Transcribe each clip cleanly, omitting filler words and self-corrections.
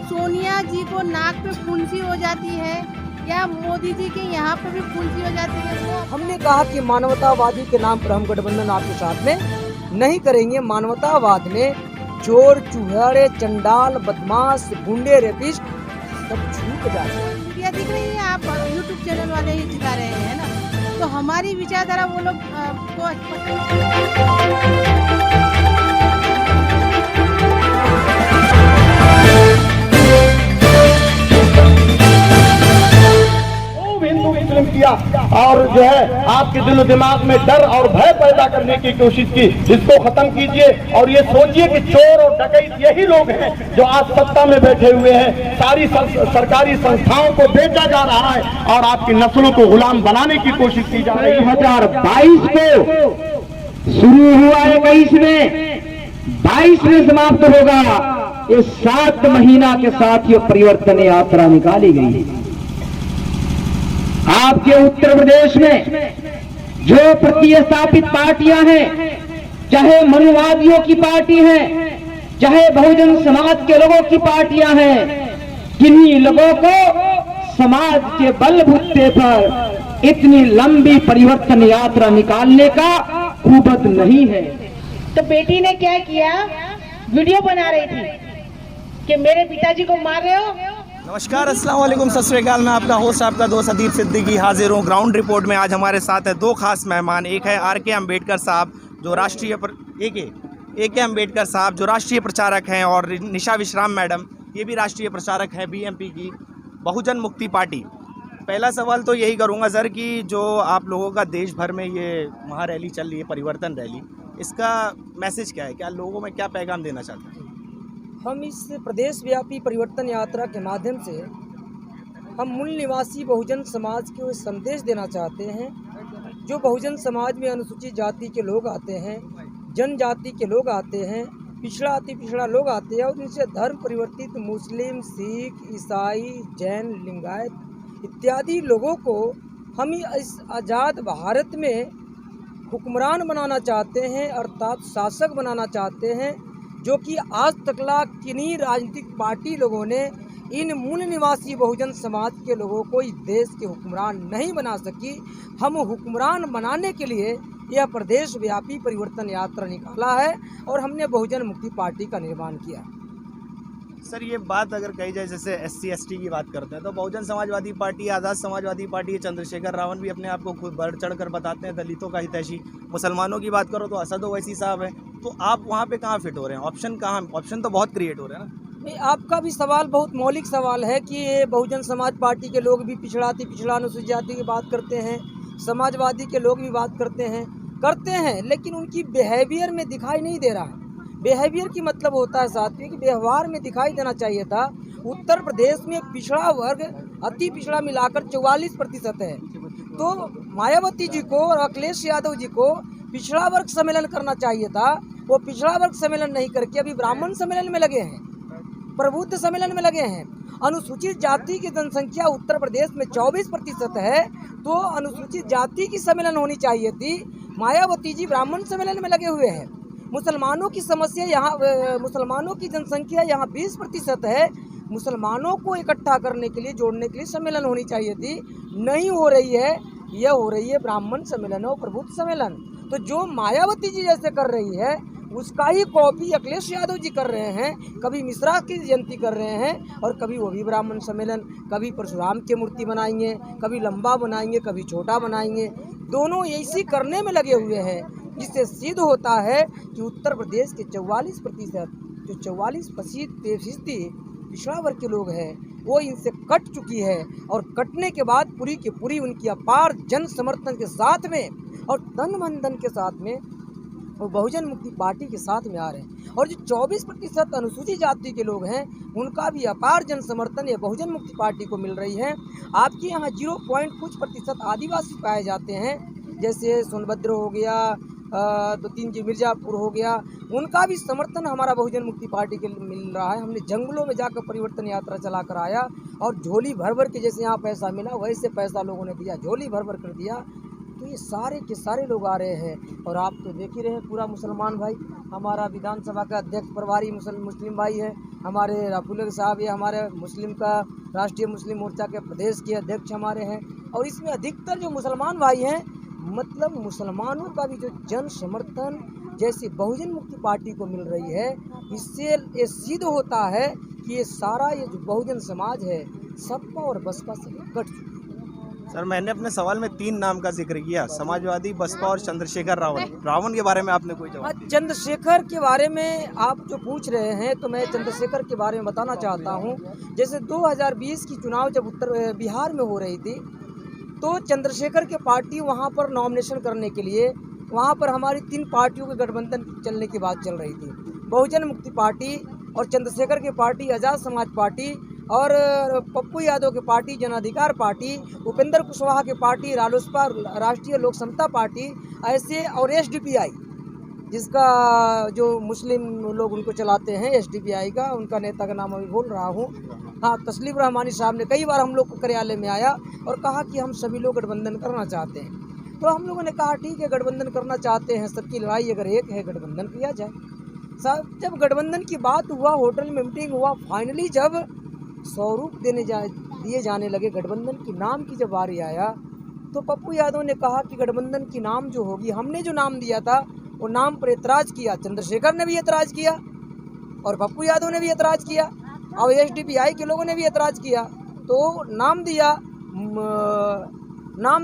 सोनिया जी को नाक पे फुंसी हो जाती है या मोदी जी के यहाँ पे भी फुंसी हो जाती है? वो हमने कहा कि मानवतावादी के नाम पर हम गठबंधन आपके साथ में नहीं करेंगे। मानवतावाद में चोर चुहारे चंडाल बदमाश गुंडे रेपिस्ट सब छूट जाते हैं। मीडिया दिख रही है, आप यूट्यूब चैनल वाले ही दिखा रहे हैं ना, तो हमारी विचारधारा वो लोग को हिंदू मुस्लिम किया और जो है आपके दिलो दिमाग में डर और भय पैदा करने की कोशिश की। इसको खत्म कीजिए और ये सोचिए कि चोर और डकैत यही लोग हैं जो आज सत्ता में बैठे हुए हैं। सारी सरकारी संस्थाओं को बेचा जा रहा है और आपकी नस्लों को गुलाम बनाने की कोशिश की जा रही है। 2022 को शुरू हुआ 21 में 22 में समाप्त होगा। ये 7 महीना के साथ ये परिवर्तन यात्रा निकाली गई। आपके उत्तर प्रदेश में जो प्रतिस्थापित पार्टियां हैं, चाहे मनुवादियों की पार्टी है, चाहे बहुजन समाज के लोगों की पार्टियां हैं, किन्हीं लोगों को समाज के बलबूते पर इतनी लंबी परिवर्तन यात्रा निकालने का कुबत नहीं है। तो बेटी ने क्या किया, वीडियो बना रही थी कि मेरे पिताजी को मार रहे हो। नमस्कार, अस्सलाम वालेकुम, सत श्री अकाल। मैं आपका होस्ट आपका दोस्त अदीब सिद्दीकी हाजिर हूँ ग्राउंड रिपोर्ट में। आज हमारे साथ है 2 खास मेहमान। एक है आर.के. अम्बेडकर साहब जो राष्ट्रीय ए.के. अम्बेडकर साहब जो राष्ट्रीय प्रचारक हैं, और निशा विश्राम मैडम, ये भी राष्ट्रीय प्रचारक हैं बीएमपी की, बहुजन मुक्ति पार्टी। पहला सवाल तो यही करूँगा सर कि जो आप लोगों का देश भर में ये महारैली चल रही है, परिवर्तन रैली, इसका मैसेज क्या है? क्या लोगों में क्या पैगाम देना चाहते हैं? हम इस प्रदेश व्यापी परिवर्तन यात्रा के माध्यम से हम मूल निवासी बहुजन समाज को संदेश देना चाहते हैं। जो बहुजन समाज में अनुसूचित जाति के लोग आते हैं, जनजाति के लोग आते हैं, पिछड़ा अति पिछड़ा लोग आते हैं, और इनसे धर्म परिवर्तित मुस्लिम, सिख, ईसाई, जैन, लिंगायत इत्यादि लोगों को हम इस आज़ाद भारत में हुक्मरान बनाना चाहते हैं, अर्थात शासक बनाना चाहते हैं, जो कि आज तकला किन्हीं राजनीतिक पार्टी लोगों ने इन मूल निवासी बहुजन समाज के लोगों को इस देश के हुक्मरान नहीं बना सकी। हम हुक्मरान बनाने के लिए यह प्रदेश व्यापी परिवर्तन यात्रा निकाला है और हमने बहुजन मुक्ति पार्टी का निर्माण किया। सर, ये बात अगर कही जाए, जैसे SC ST की बात करते हैं तो बहुजन समाजवादी पार्टी, आज़ाद समाजवादी पार्टी, चंद्रशेखर रावण भी अपने आप को खुद बढ़ चढ़ कर बताते हैं दलितों का हितैषी। मुसलमानों की बात करो तो असद ओवैसी साहब हैं। तो आप वहाँ पे कहाँ फिट हो रहे हैं? ऑप्शन कहाँ? ऑप्शन तो बहुत क्रिएट हो रहे हैं ना। नहीं, आपका भी सवाल बहुत मौलिक सवाल है कि ये बहुजन समाज पार्टी के लोग भी पिछड़ाती पिछड़ा अनुसूचित जाति की बात करते हैं, समाजवादी के लोग भी बात करते हैं, लेकिन उनकी बिहेवियर में दिखाई नहीं दे रहा है। बिहेवियर की मतलब होता है साथियों कि व्यवहार में दिखाई देना चाहिए था। उत्तर प्रदेश में पिछड़ा वर्ग अति पिछड़ा मिलाकर 44% है। तो मायावती जी को और अखिलेश यादव जी को पिछड़ा वर्ग सम्मेलन करना चाहिए था। वो पिछड़ा वर्ग सम्मेलन नहीं करके अभी ब्राह्मण सम्मेलन में लगे हैं, प्रबुद्ध सम्मेलन में लगे हैं। अनुसूचित जाति की जनसंख्या उत्तर प्रदेश में 24% है, तो अनुसूचित जाति की सम्मेलन होनी चाहिए थी। मायावती जी ब्राह्मण सम्मेलन में लगे हुए हैं। मुसलमानों की समस्या यहाँ, मुसलमानों की जनसंख्या यहाँ 20% है। मुसलमानों को इकट्ठा करने के लिए, जोड़ने के लिए सम्मेलन होनी चाहिए थी, नहीं हो रही है। यह हो रही है ब्राह्मण सम्मेलन और प्रबुद्ध सम्मेलन। तो जो मायावती जी जैसे कर रही है उसका ही कॉपी अखिलेश यादव जी कर रहे हैं। कभी मिश्रा की जयंती कर रहे हैं और कभी वो भी ब्राह्मण सम्मेलन, कभी परशुराम की मूर्ति बनाएंगे, कभी लंबा बनाएंगे, कभी छोटा बनाएंगे। दोनों ऐसी करने में लगे हुए हैं, जिससे सिद्ध होता है कि उत्तर प्रदेश के 44%, जो 44% पिछड़ा वर्ग के लोग हैं, वो इनसे कट चुकी है। और कटने के बाद पूरी की पूरी उनकी अपार जन समर्थन के साथ में और तन मन धन के साथ में वो बहुजन मुक्ति पार्टी के साथ में आ रहे हैं। और जो 24% अनुसूचित जाति के लोग हैं, उनका भी अपार जन समर्थन ये बहुजन मुक्ति पार्टी को मिल रही है। आपके यहाँ 0.कुछ% आदिवासी पाए जाते हैं, जैसे सोनभद्र हो गया, 2-3 जी मिर्जापुर हो गया, उनका भी समर्थन हमारा बहुजन मुक्ति पार्टी के मिल रहा है। हमने जंगलों में जाकर परिवर्तन यात्रा चला कर आया और झोली भर भर के, जैसे यहाँ पैसा मिला वैसे पैसा लोगों ने दिया, झोली भर भर कर दिया। तो ये सारे के सारे लोग आ रहे हैं। और आप तो देख ही रहे हैं, पूरा मुसलमान भाई, हमारा विधानसभा का अध्यक्ष प्रभारी मुस्लिम भाई है, हमारे राफुल साहब, ये हमारे मुस्लिम का राष्ट्रीय मुस्लिम मोर्चा के प्रदेश के अध्यक्ष हमारे हैं। और इसमें अधिकतर जो मुसलमान भाई हैं, मतलब मुसलमानों का भी जो जन समर्थन जैसे बहुजन मुक्ति पार्टी को मिल रही है, इससे ये सिद्ध होता है कि ये सारा ये जो बहुजन समाज है सपा और बसपा से कट चुका है। सर, मैंने अपने सवाल में 3 नाम का जिक्र किया, समाजवादी, बसपा और चंद्रशेखर रावण के बारे में आपने कोई जवाब? चंद्रशेखर के बारे में आप जो पूछ रहे हैं तो मैं चंद्रशेखर के बारे में बताना चाहता हूं। जैसे 2020 की चुनाव जब उत्तर बिहार में हो रही थी तो चंद्रशेखर के पार्टी वहां पर नॉमिनेशन करने के लिए, वहां पर हमारी 3 पार्टियों के गठबंधन चलने की बात चल रही थी, बहुजन मुक्ति पार्टी और चंद्रशेखर की पार्टी आज़ाद समाज पार्टी और पप्पू यादव की पार्टी जन अधिकार पार्टी, उपेंद्र कुशवाहा की पार्टी रालोसपा राष्ट्रीय लोक समता पार्टी, ऐसे और एसडीपीआई जिसका जो मुस्लिम लोग उनको चलाते हैं एसडीपीआई का, उनका नेता का नाम अभी बोल रहा हूँ, हाँ, तस्लीम रहमानी साहब ने कई बार हम लोग को कार्यालय में आया और कहा कि हम सभी लोग गठबंधन करना चाहते हैं। तो हम लोगों ने कहा ठीक है, गठबंधन करना चाहते हैं, सबकी लड़ाई अगर एक है, गठबंधन किया जाए। साहब, जब गठबंधन की बात हुआ, होटल में मीटिंग हुआ, फाइनली जब स्वरूप दिए जाने लगे गठबंधन की नाम की जब बारी आया तो पप्पू यादव ने कहा कि गठबंधन की नाम जो होगी, हमने जो नाम दिया था वो नाम पर एतराज़ किया, चंद्रशेखर ने भी एतराज़ किया और पप्पू यादव ने भी एतराज़ किया और एसडीपीआई के लोगों ने भी एतराज़ किया। तो नाम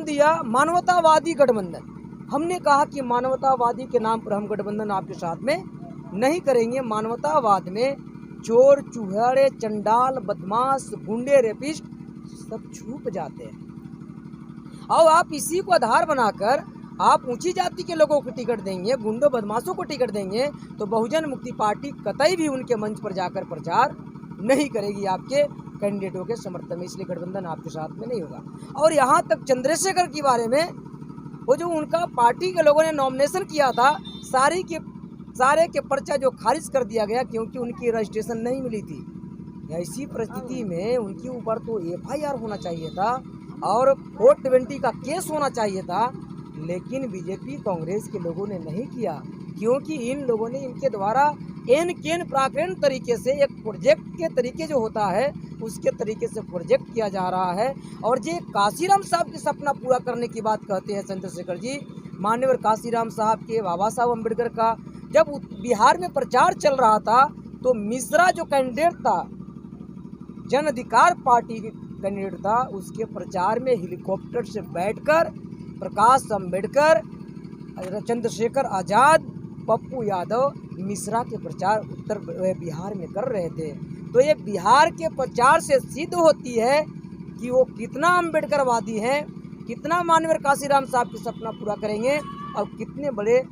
दिया मानवतावादी गठबंधन। हमने कहा कि मानवतावादी के नाम पर हम गठबंधन आपके साथ में नहीं करेंगे। मानवतावाद में चोर, चूहड़े, चंडाल, बदमाश, गुंडे, रेपिस्ट सब छुप जाते हैं। और आप इसी को आधार बनाकर आप ऊंची जाति के लोगों को टिकट देंगे, गुंडों बदमाशों को टिकट देंगे, तो बहुजन मुक्ति पार्टी कतई भी उनके मंच पर जाकर प्रचार नहीं करेगी आपके कैंडिडेटों के समर्थन में, इसलिए गठबंधन आपके साथ में नहीं होगा। और यहाँ तक चंद्रशेखर के बारे में, वो जो उनका पार्टी के लोगों ने नॉमिनेशन किया था, सारे के पर्चा जो खारिज कर दिया गया क्योंकि उनकी रजिस्ट्रेशन नहीं मिली थी। ऐसी परिस्थिति में उनके ऊपर तो एफआईआर होना चाहिए था और 420 का केस होना चाहिए था, लेकिन बीजेपी कांग्रेस के लोगों ने नहीं किया क्योंकि इन लोगों ने इनके द्वारा प्राकृतिक तरीके से एक प्रोजेक्ट के तरीके जो होता है उसके तरीके से प्रोजेक्ट किया जा रहा है। और ये काशीराम साहब के सपना पूरा करने की बात कहते हैं चंद्रशेखर जी, मान्यवर काशीराम साहब के, बाबा साहब अम्बेडकर का। जब बिहार में प्रचार चल रहा था तो मिश्रा जो कैंडिडेट था, जन अधिकार पार्टी के कैंडिडेट था, उसके प्रचार में हेलीकॉप्टर से बैठकर प्रकाश अम्बेडकर, चंद्रशेखर आज़ाद, पप्पू यादव मिश्रा के प्रचार उत्तर बिहार में कर रहे थे। तो ये बिहार के प्रचार से सिद्ध होती है कि वो कितना अम्बेडकरवादी हैं, कितना मानवर काशीराम साहब की सपना पूरा करेंगे और कितने बड़े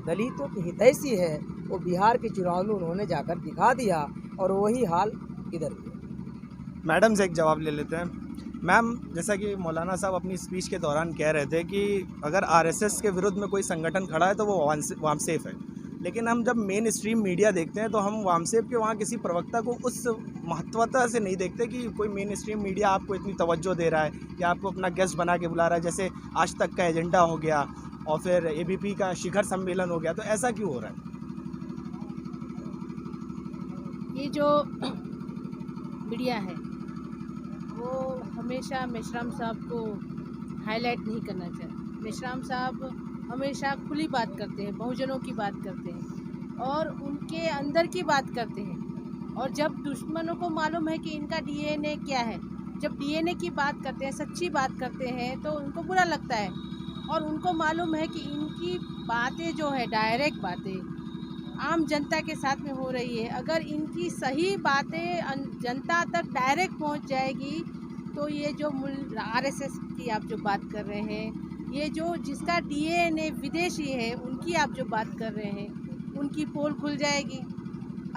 दलितों के हितैषी है। वो बिहार के चुनाव में उन्होंने जाकर दिखा दिया और वही हाल इधर भी। मैडम से एक जवाब ले लेते हैं। मैम, जैसा कि मौलाना साहब अपनी स्पीच के दौरान कह रहे थे कि अगर आरएसएस के विरुद्ध में कोई संगठन खड़ा है तो वो वामसेफ है, लेकिन हम जब मेन स्ट्रीम मीडिया देखते हैं तो हम वामसेफ के वहाँ किसी प्रवक्ता को उस महत्वता से नहीं देखते कि कोई मेन स्ट्रीम मीडिया आपको इतनी तवज्जो दे रहा है या आपको अपना गेस्ट बना के बुला रहा है, जैसे आज तक का एजेंडा हो गया और फिर एबीपी का शिखर सम्मेलन हो गया। तो ऐसा क्यों हो रहा है? ये जो मीडिया है वो हमेशा मेश्राम साहब को हाईलाइट नहीं करना चाहिए। मेश्राम साहब हमेशा खुली बात करते हैं, बहुजनों की बात करते हैं और उनके अंदर की बात करते हैं। और जब दुश्मनों को मालूम है कि इनका डीएनए क्या है, जब डीएनए की बात करते हैं, सच्ची बात करते हैं, तो उनको बुरा लगता है। और उनको मालूम है कि इनकी बातें जो है डायरेक्ट बातें आम जनता के साथ में हो रही है। अगर इनकी सही बातें जनता तक डायरेक्ट पहुंच जाएगी तो ये जो आरएसएस की आप जो बात कर रहे हैं, ये जो जिसका डीएनए विदेशी है उनकी आप जो बात कर रहे हैं, उनकी पोल खुल जाएगी।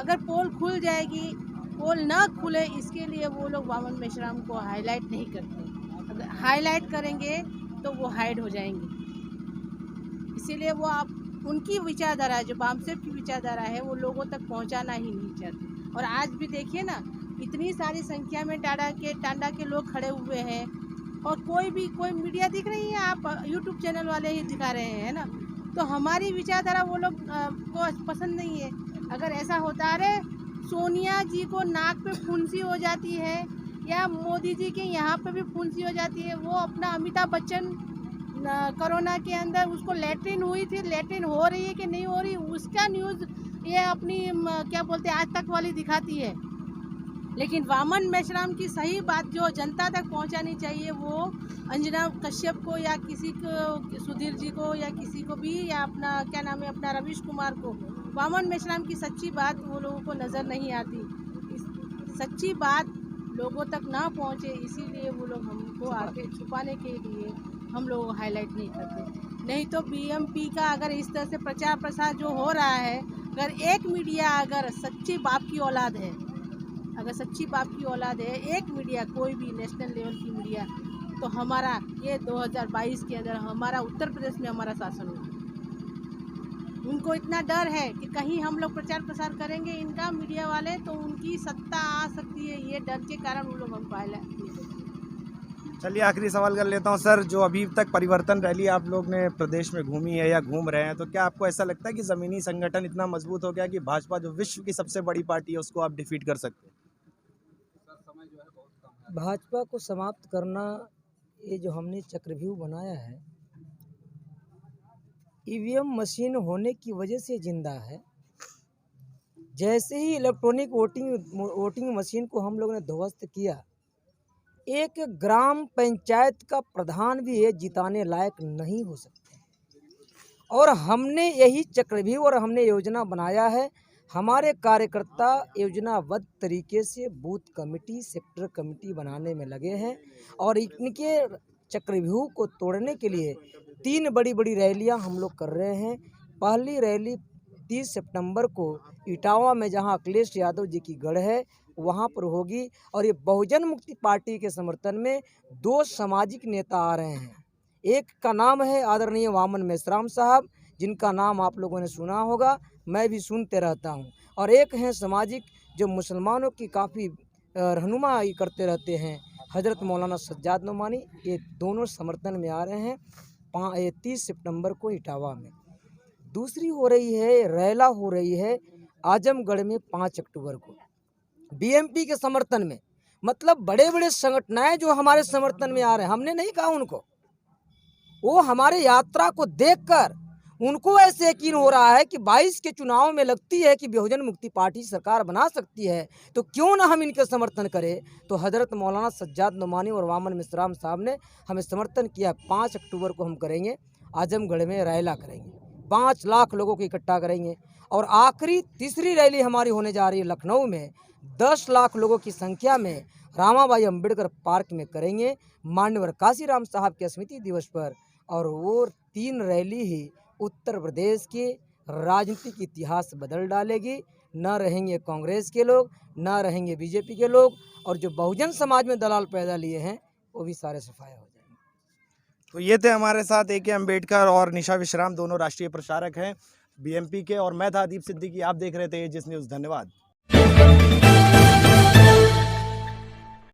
अगर पोल खुल जाएगी, पोल ना खुले इसके लिए वो लोग वामन मेश्राम को हाईलाइट नहीं करते। अगर हाईलाइट करेंगे तो वो हाइड हो जाएंगे। इसीलिए वो आप उनकी विचारधारा है, जो वामसेफ की विचारधारा है, वो लोगों तक पहुंचाना ही नहीं चाहते। और आज भी देखिए ना, इतनी सारी संख्या में टांडा के लोग खड़े हुए हैं और कोई मीडिया दिख रही है, आप यूट्यूब चैनल वाले ही दिखा रहे हैं ना। तो हमारी विचारधारा वो लोग को पसंद नहीं है। अगर ऐसा होता, अरे सोनिया जी को नाक पे फुंसी हो जाती है या मोदी जी के यहाँ पे भी फुंसी हो जाती है, वो अपना अमिताभ बच्चन कोरोना के अंदर उसको लैट्रिन हुई थी, लैट्रिन हो रही है कि नहीं हो रही, उसका न्यूज़ ये अपनी क्या बोलते हैं आज तक वाली दिखाती है। लेकिन वामन मेश्राम की सही बात जो जनता तक पहुंचानी चाहिए वो अंजना कश्यप को या किसी को, सुधीर जी को या किसी को भी, या अपना क्या नाम है अपना रवीश कुमार को, वामन मेश्राम की सच्ची बात वो लोगों को नज़र नहीं आती। सच्ची बात लोगों तक ना पहुंचे इसीलिए वो लोग हमको आके छुपाने के लिए हम लोग हाईलाइट नहीं करते। नहीं तो बीएमपी का अगर इस तरह से प्रचार प्रसार जो हो रहा है, अगर एक मीडिया अगर सच्ची बाप की औलाद है, अगर सच्ची बाप की औलाद है एक मीडिया, कोई भी नेशनल लेवल की मीडिया, तो हमारा ये 2022 के अंदर हमारा उत्तर प्रदेश में हमारा शासन होगा। उनको इतना डर है कि कहीं हम लोग प्रचार प्रसार करेंगे इनका मीडिया वाले तो उनकी सत्ता आ सकती है, ये डर के कारण वो लोग हमको हाईलाइट नहीं करते। चलिए आखिरी सवाल कर लेता हूँ सर, जो अभी तक परिवर्तन रैली आप लोग ने प्रदेश में घूमी है या घूम रहे हैं, तो क्या आपको ऐसा लगता है कि ज़मीनी संगठन इतना मजबूत हो गया कि भाजपा जो विश्व की सबसे बड़ी पार्टी है उसको आप डिफीट कर सकते हैं? भाजपा को समाप्त करना, ये जो हमने चक्रव्यूह बनाया है, ईवीएम मशीन होने की वजह से जिंदा है। जैसे ही इलेक्ट्रॉनिक वोटिंग मशीन को हम लोगों ने ध्वस्त किया, एक ग्राम पंचायत का प्रधान भी ये जिताने लायक नहीं हो सकते। और हमने यही चक्रव्यूह और हमने योजना बनाया है। हमारे कार्यकर्ता योजनाबद्ध तरीके से बूथ कमेटी, सेक्टर कमेटी बनाने में लगे हैं और इनके चक्रव्यूह को तोड़ने के लिए 3 बड़ी बड़ी रैलियां हम लोग कर रहे हैं। पहली रैली 30 सितंबर को इटावा में, जहां अखिलेश यादव जी की गढ़ है, वहां पर होगी। और ये बहुजन मुक्ति पार्टी के समर्थन में 2 सामाजिक नेता आ रहे हैं। एक का नाम है आदरणीय वामन मेश्राम साहब, जिनका नाम आप लोगों ने सुना होगा, मैं भी सुनते रहता हूं। और एक हैं सामाजिक जो मुसलमानों की काफ़ी रहनुमाई करते रहते हैं, हज़रत मौलाना सज्जाद नोमानी। ये दोनों समर्थन में आ रहे हैं 30 सितंबर को इटावा में। दूसरी हो रही है रैला हो रही है आजमगढ़ में 5 अक्टूबर को बीएमपी के समर्थन में। मतलब बड़े बड़े संगठनाएं जो हमारे समर्थन में आ रहे हैं, हमने नहीं कहा उनको, वो हमारे यात्रा को देखकर उनको ऐसे यकीन हो रहा है कि 22 के चुनाव में लगती है कि बहुजन मुक्ति पार्टी सरकार बना सकती है, तो क्यों ना हम इनके समर्थन करें। तो हज़रत मौलाना सज्जाद नोमानी और वामन मेश्राम साहब ने हमें समर्थन किया। 5 अक्टूबर को हम करेंगे, आजमगढ़ में रैला करेंगे, 5 लाख लोगों को इकट्ठा करेंगे। और आखिरी तीसरी रैली हमारी होने जा रही है लखनऊ में, 10 लाख लोगों की संख्या में रामाबाई अंबेडकर पार्क में करेंगे मान्यवर काशीराम साहब के स्मृति दिवस पर। और वो 3 रैली ही उत्तर प्रदेश के राजनीतिक इतिहास बदल डालेगी। न रहेंगे कांग्रेस के लोग, न रहेंगे बीजेपी के लोग, और जो बहुजन समाज में दलाल पैदा लिए हैं वो भी सारे सफाया हो जाएंगे। तो ये थे हमारे साथ ए.के. अम्बेडकर और निशा विश्राम, दोनों राष्ट्रीय प्रचारक हैं बीएमपी के, और मैं था अदीप सिद्दीकी। आप देख रहे थे एजिस न्यूज़। धन्यवाद।